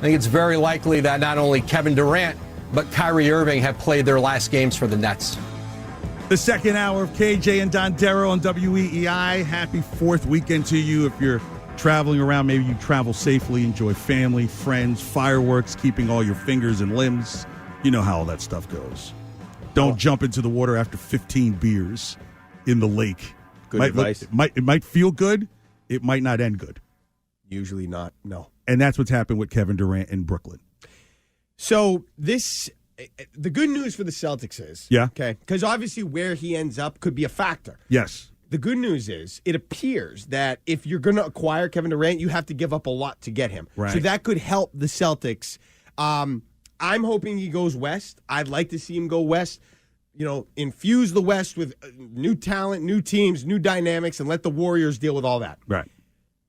think it's very likely that not only Kevin Durant, but Kyrie Irving have played their last games for the Nets. The second hour of KJ and Dondero on WEEI. Happy 4th weekend to you. If you're traveling around, maybe you travel safely, enjoy family, friends, fireworks, keeping all your fingers and limbs. You know how all that stuff goes. Don't jump into the water after 15 beers in the lake. Good advice. It might feel good. It might not end good. Usually not, no. And that's what's happened with Kevin Durant in Brooklyn. So the good news for the Celtics is, okay, because obviously where he ends up could be a factor. Yes. The good news is it appears that if you're going to acquire Kevin Durant, you have to give up a lot to get him. Right. So that could help the Celtics. I'm hoping he goes west. I'd like to see him go west. Infuse the West with new talent, new teams, new dynamics, and let the Warriors deal with all that. Right.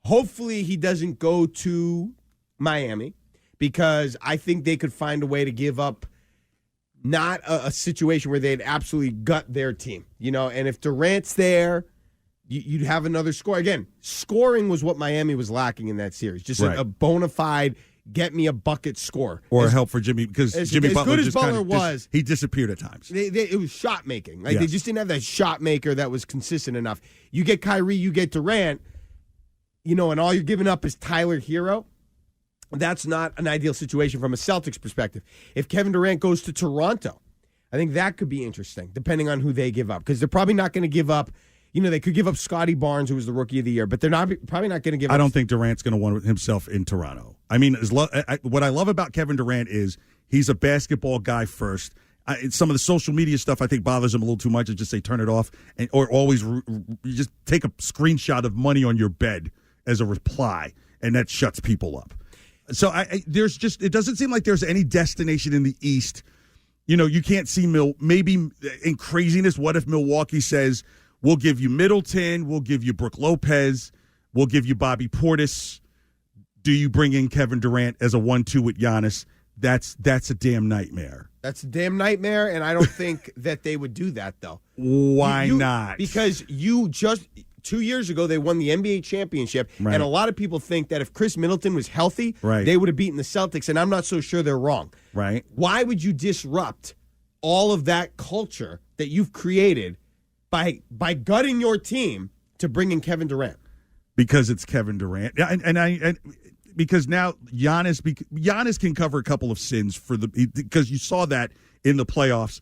Hopefully he doesn't go to Miami because I think they could find a way to give up not a situation where they'd absolutely gut their team. And if Durant's there, you'd have another score. Again, scoring was what Miami was lacking in that series. Just a bona fide get me a bucket score. Or help for Jimmy, because Jimmy Butler good as Butler was, he disappeared at times. It was shot making. They just didn't have that shot maker that was consistent enough. You get Kyrie, you get Durant, and all you're giving up is Tyler Hero. That's not an ideal situation from a Celtics perspective. If Kevin Durant goes to Toronto, I think that could be interesting, depending on who they give up. Because they're probably not going to give up, they could give up Scotty Barnes, who was the Rookie of the Year, but they're probably not going to give up. I don't think Durant's going to want himself in Toronto. I mean, what I love about Kevin Durant is he's a basketball guy first. Some of the social media stuff I think bothers him a little too much. Just say turn it off, or always you just take a screenshot of money on your bed as a reply, and that shuts people up. So it doesn't seem like there's any destination in the East. You can't see maybe in craziness. What if Milwaukee says, we'll give you Middleton, we'll give you Brook Lopez, we'll give you Bobby Portis. Do you bring in Kevin Durant as a 1-2 with Giannis? That's a damn nightmare. That's a damn nightmare, and I don't think that they would do that, though. Why not? Because 2 years ago, they won the NBA championship, and a lot of people think that if Chris Middleton was healthy, they would have beaten the Celtics, and I'm not so sure they're wrong. Right. Why would you disrupt all of that culture that you've created by gutting your team to bring in Kevin Durant? Because it's Kevin Durant. And because now Giannis can cover a couple of sins because you saw that in the playoffs.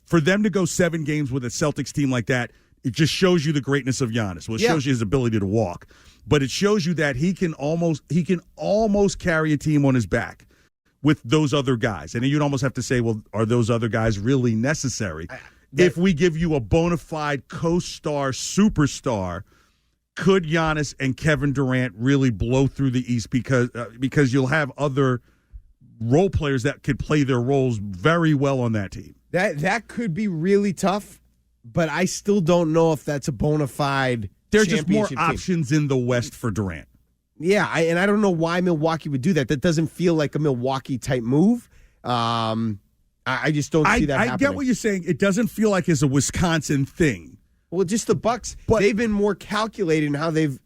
For them to go 7 games with a Celtics team like that, it just shows you the greatness of Giannis. Well, it shows you his ability to walk, but it shows you that he can almost carry a team on his back with those other guys. And you'd almost have to say, well, are those other guys really necessary? If we give you a bona fide co-star superstar, could Giannis and Kevin Durant really blow through the East because you'll have other role players that could play their roles very well on that team? That could be really tough. But I still don't know if that's a bona fide There's just more team. options in the West for Durant. Yeah, and I don't know why Milwaukee would do that. That doesn't feel like a Milwaukee-type move. I just don't see that happening. I get what you're saying. It doesn't feel like it's a Wisconsin thing. Well, just the Bucks, they've been more calculated in how they've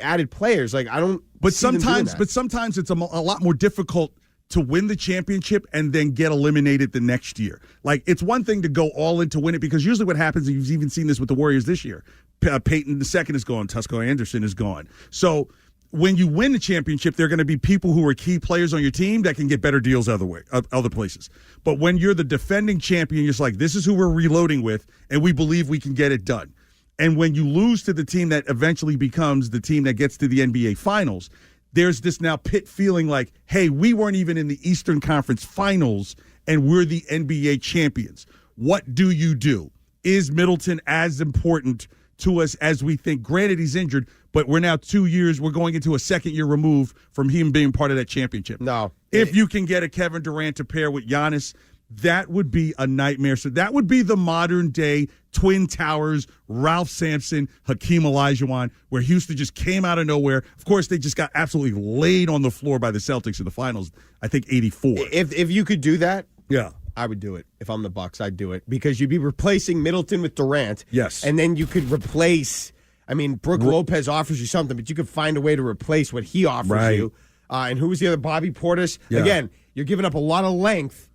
added players. Like, I don't see them doing that. But sometimes it's a lot more difficult to win the championship and then get eliminated the next year. Like, it's one thing to go all in to win it, because usually what happens, and you've even seen this with the Warriors this year, Peyton II is gone, Tusco Anderson is gone. So when you win the championship, there are going to be people who are key players on your team that can get better deals other places. But when you're the defending champion, you're just like, this is who we're reloading with, and we believe we can get it done. And when you lose to the team that eventually becomes the team that gets to the NBA Finals, there's this now pit feeling like, hey, we weren't even in the Eastern Conference Finals, and we're the NBA champions. What do you do? Is Middleton as important to us as we think? Granted, he's injured, but we're now 2 years, we're going into a second year removed from him being part of that championship. No. If you can get a Kevin Durant to pair with Giannis, that would be a nightmare. So that would be the modern day Twin Towers, Ralph Sampson, Hakeem Olajuwon, where Houston just came out of nowhere. Of course, they just got absolutely laid on the floor by the Celtics in the finals, I think 84. If you could do that, yeah, I would do it. If I'm the Bucks, I'd do it, because you'd be replacing Middleton with Durant. Yes. And then you could replace, Brook Lopez offers you something, but you could find a way to replace what he offers you. And who was the other? Bobby Portis. Yeah. Again, you're giving up a lot of length,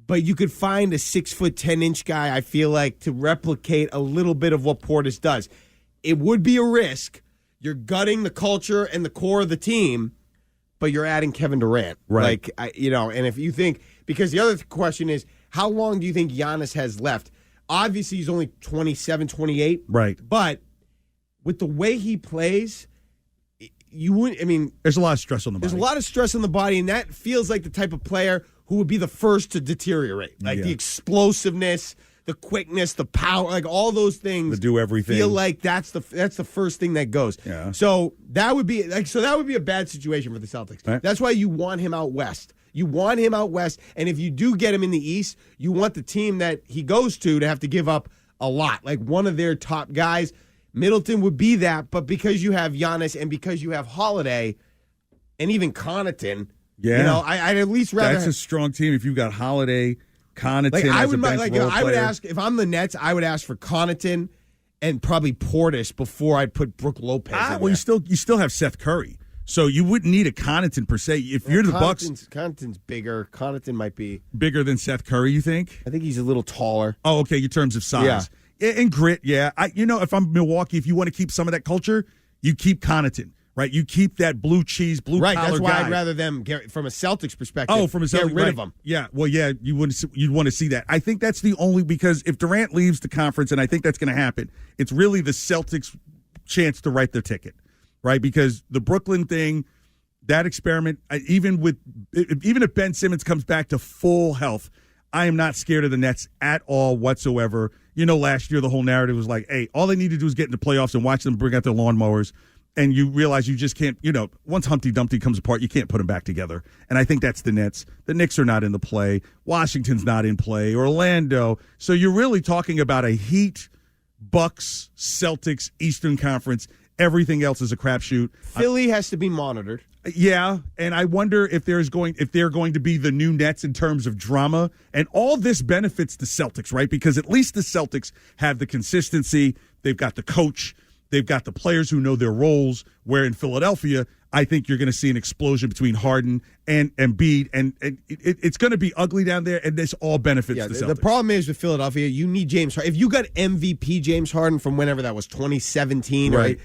but you could find a 6'10" guy, I feel like, to replicate a little bit of what Portis does. It would be a risk. You're gutting the culture and the core of the team, but you're adding Kevin Durant. Right. And if you think, because the other question is, how long do you think Giannis has left? Obviously, he's only 27, 28. Right. But with the way he plays, you wouldn't, I mean, There's a lot of stress on the body. there's a lot of stress on the body, and that feels like the type of player who would be the first to deteriorate. Like the explosiveness, the quickness, the power, like all those things. To do everything. Feel like that's the first thing that goes. Yeah. So that would be a bad situation for the Celtics. Right. That's why you want him out west. You want him out west, and if you do get him in the East, you want the team that he goes to have to give up a lot, like one of their top guys. Middleton would be that, but because you have Giannis and because you have Holiday and even Connaughton, I'd at least rather. That's a strong team if you've got Holiday, Connaughton. Like as a bench role I would player. ask if I'm the Nets, I would ask for Connaughton and probably Portis before I'd put Brook Lopez. In Well, there. you still have Seth Curry, so you wouldn't need a Connaughton per se. If you're the Bucks, Connaughton's bigger. Connaughton might be bigger than Seth Curry, you think? I think he's a little taller. Oh, okay. In terms of size and grit, yeah. If I'm Milwaukee, if you want to keep some of that culture, you keep Connaughton, right? You keep that blue cheese, blue collar That's why guy. I'd rather them get from a Celtics perspective. Oh, from a Celtics, get rid of him. Yeah, well, yeah, you'd want to see that. I think that's the only, because if Durant leaves the conference, and I think that's going to happen, it's really the Celtics' chance to write their ticket, right? Because the Brooklyn thing, that experiment, even if Ben Simmons comes back to full health, I am not scared of the Nets at all whatsoever. Last year the whole narrative was like, hey, all they need to do is get in the playoffs and watch them bring out their lawnmowers. And you realize you just can't, once Humpty Dumpty comes apart, you can't put them back together. And I think that's the Nets. The Knicks are not in the play. Washington's not in play. Orlando. So you're really talking about a Heat, Bucks, Celtics, Eastern Conference. Everything else is a crapshoot. Philly has to be monitored. Yeah, and I wonder if they're going to be the new Nets in terms of drama. And all this benefits the Celtics, right? Because at least the Celtics have the consistency. They've got the coach. They've got the players who know their roles, where in Philadelphia, I think you're going to see an explosion between Harden and Embiid, and it's going to be ugly down there, and this all benefits the Celtics. The problem is with Philadelphia, you need James Harden. If you got MVP James Harden from whenever that was, 2017, right?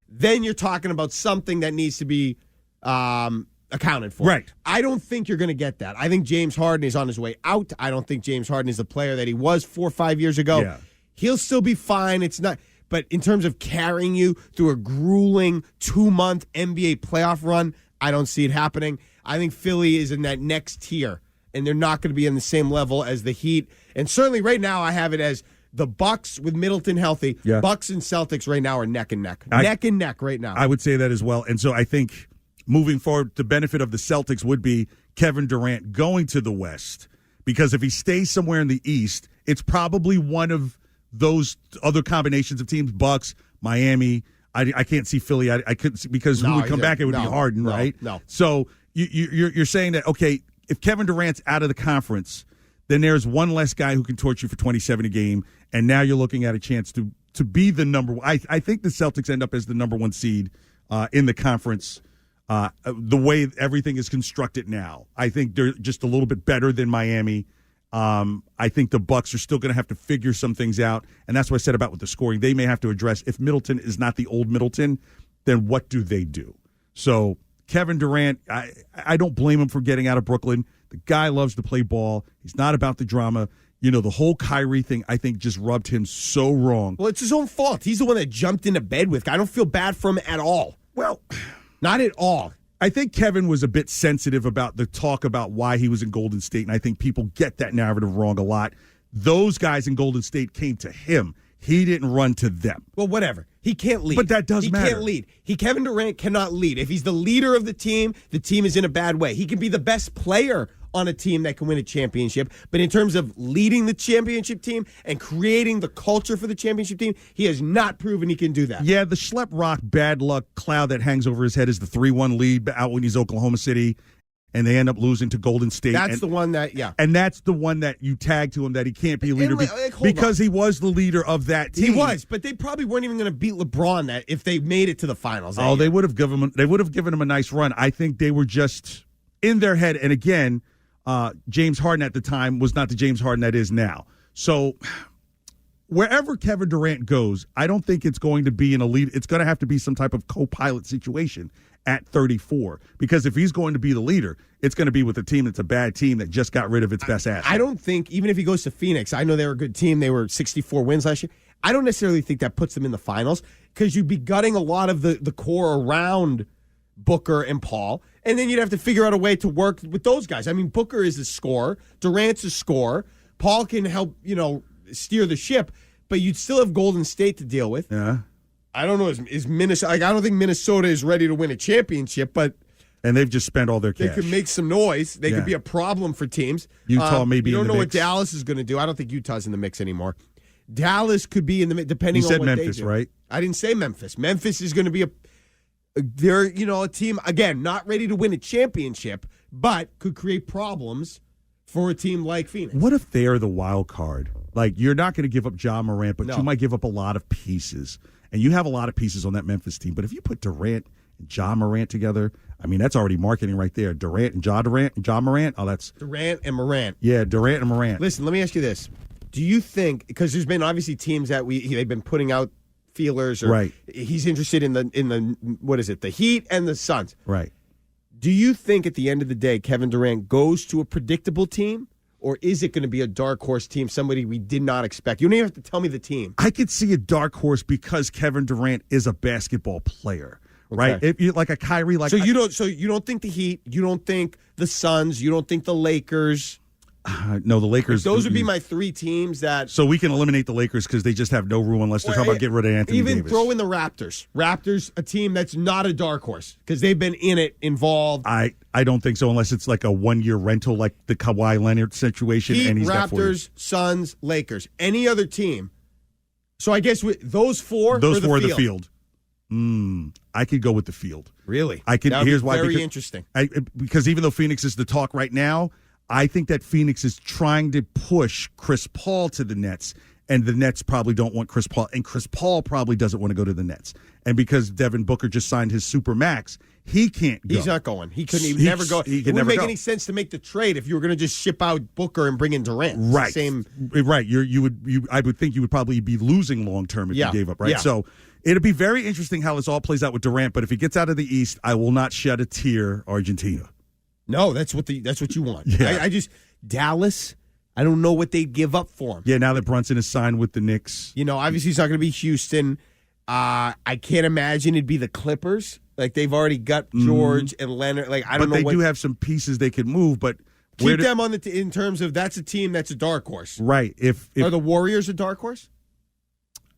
Then you're talking about something that needs to be accounted for. Right. I don't think you're going to get that. I think James Harden is on his way out. I don't think James Harden is the player that he was 4 or 5 years ago. Yeah. He'll still be fine. It's not... But in terms of carrying you through a grueling 2-month NBA playoff run, I don't see it happening. I think Philly is in that next tier, and they're not going to be in the same level as the Heat. And certainly right now I have it as the Bucks with Middleton healthy. Yeah. Bucks and Celtics right now are neck and neck. Neck and neck right now. I would say that as well. And so I think moving forward, the benefit of the Celtics would be Kevin Durant going to the West, because if he stays somewhere in the East, it's probably one of those other combinations of teams, Bucks, Miami. I can't see Philly. I couldn't see, because who would come back? It would be Harden, right? No. So you're saying that, okay, if Kevin Durant's out of the conference, then there's one less guy who can torch you for 27 a game, and now you're looking at a chance to be the number one. I think the Celtics end up as the number one seed in the conference. The way everything is constructed now, I think they're just a little bit better than Miami. I think the Bucks are still going to have to figure some things out, and that's what I said about with the scoring. They may have to address, if Middleton is not the old Middleton, then what do they do? So Kevin Durant, I don't blame him for getting out of Brooklyn. The guy loves to play ball. He's not about the drama. The whole Kyrie thing, I think, just rubbed him so wrong. Well, it's his own fault. He's the one that jumped into bed with. I don't feel bad for him at all. Well, not at all. I think Kevin was a bit sensitive about the talk about why he was in Golden State, and I think people get that narrative wrong a lot. Those guys in Golden State came to him. He didn't run to them. Well, whatever. He can't lead. But that does matter. He can't lead. Kevin Durant cannot lead. If he's the leader of the team is in a bad way. He can be the best player on a team that can win a championship. But in terms of leading the championship team and creating the culture for the championship team, he has not proven he can do that. Yeah, the schlep rock bad luck cloud that hangs over his head is the 3-1 lead out when he's Oklahoma City. and they end up losing to Golden State. That's the one that, And that's the one that you tag to him that he can't be a leader because he was the leader of that team. He was, but they probably weren't even going to beat LeBron if they made it to the finals. Oh, they would have given him a nice run. I think they were just in their head. And again, James Harden at the time was not the James Harden that is now. So wherever Kevin Durant goes, I don't think it's going to be an elite. It's going to have to be some type of co-pilot situation at 34, because if he's going to be the leader, it's going to be with a team that's a bad team that just got rid of its best asset. I don't think, even if he goes to Phoenix, I know they were a good team. They were 64 wins last year. I don't necessarily think that puts them in the finals, because you'd be gutting a lot of the core around Booker and Paul, and then you'd have to figure out a way to work with those guys. I mean, Booker is a scorer. Durant's a scorer. Paul can help, steer the ship, but you'd still have Golden State to deal with. Yeah. I don't know. Is Minnesota? I don't think Minnesota is ready to win a championship, but they've just spent all their cash. They could make some noise. They could be a problem for teams. Utah maybe. You don't in the know mix. what Dallas is going to do. I don't think Utah's in the mix anymore. Dallas could be in the mix, depending on what Memphis, they do. You said Memphis, right? I didn't say Memphis. Memphis is going to be a team, again, not ready to win a championship, but could create problems for a team like Phoenix. What if they're the wild card? Like, you're not going to give up Ja Morant, but you might give up a lot of pieces. And you have a lot of pieces on that Memphis team. But if you put Durant and Ja Morant together, I mean, that's already marketing right there. Durant and Ja Morant. Oh, that's Durant and Morant. Yeah, Durant and Morant. Listen, let me ask you this. Do you think, because there's been obviously teams that they've been putting out feelers, or right. He's interested in the what is it, the Heat and the Suns. Right. Do you think at the end of the day Kevin Durant goes to a predictable team? Or is it going to be a dark horse team, somebody we did not expect? You don't even have to tell me the team. I could see a dark horse because Kevin Durant is a basketball player, right? Okay. If you like a Kyrie, So you don't think the Heat, you don't think the Suns, you don't think the Lakers. No, the Lakers. Those would be my three teams that. So we can eliminate the Lakers because they just have no room unless they're talking about getting rid of Anthony Even Davis. throw in the Raptors. Raptors, a team that's not a dark horse because they've been in it, involved. I don't think so unless it's like a 1-year rental, like the Kawhi Leonard situation. Heat, and he's Raptors, Suns, Lakers. Any other team. So I guess those four. Those are four are the field. I could go with the field. Really? I could. Here's why. Very interesting. Because even though Phoenix is the talk right now, I think that Phoenix is trying to push Chris Paul to the Nets, and the Nets probably don't want Chris Paul, and Chris Paul probably doesn't want to go to the Nets. And because Devin Booker just signed his super max, he can't go. He's not going. He couldn't even never go. It wouldn't make any sense to make the trade if you were going to just ship out Booker and bring in Durant. Right. Right. I would think you would probably be losing long term if you gave up, right? Yeah. So it'll be very interesting how this all plays out with Durant, but if he gets out of the East, I will not shed a tear, Argentina. No, that's what you want. Yeah. I just Dallas. I don't know what they'd give up for him. Yeah, now that Brunson is signed with the Knicks. Obviously he's not going to be Houston. I can't imagine it'd be the Clippers. Like they've already got George and Leonard. Like I don't know. But they do have some pieces they could move. But keep them on in terms of that's a team that's a dark horse, right? If are the Warriors a dark horse?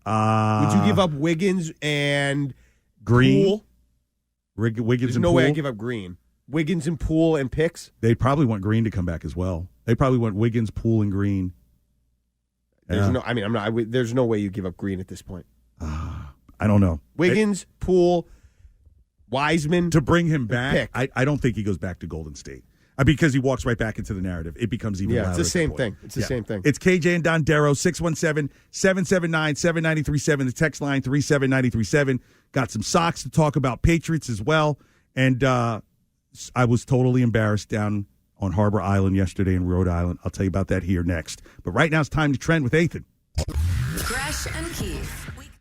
Would you give up Wiggins and Green? Poole? Wiggins There's and no Poole? way I give up Green. Wiggins and Poole and picks. They probably want Green to come back as well. They probably want Wiggins, Poole, and Green. There's no. I mean, I'm not. There's no way you give up Green at this point. I don't know. Wiggins, Poole, Wiseman to bring him back. Pick. I don't think he goes back to Golden State because he walks right back into the narrative. It becomes even louder. It's the same thing. It's the same thing. It's KJ and Dondero, 617-779-7937. The text line 37937. Got some socks to talk about Patriots as well. And I was totally embarrassed down on Harbor Island yesterday in Rhode Island. I'll tell you about that here next. But right now it's time to trend with Ethan. Gresh and Keith.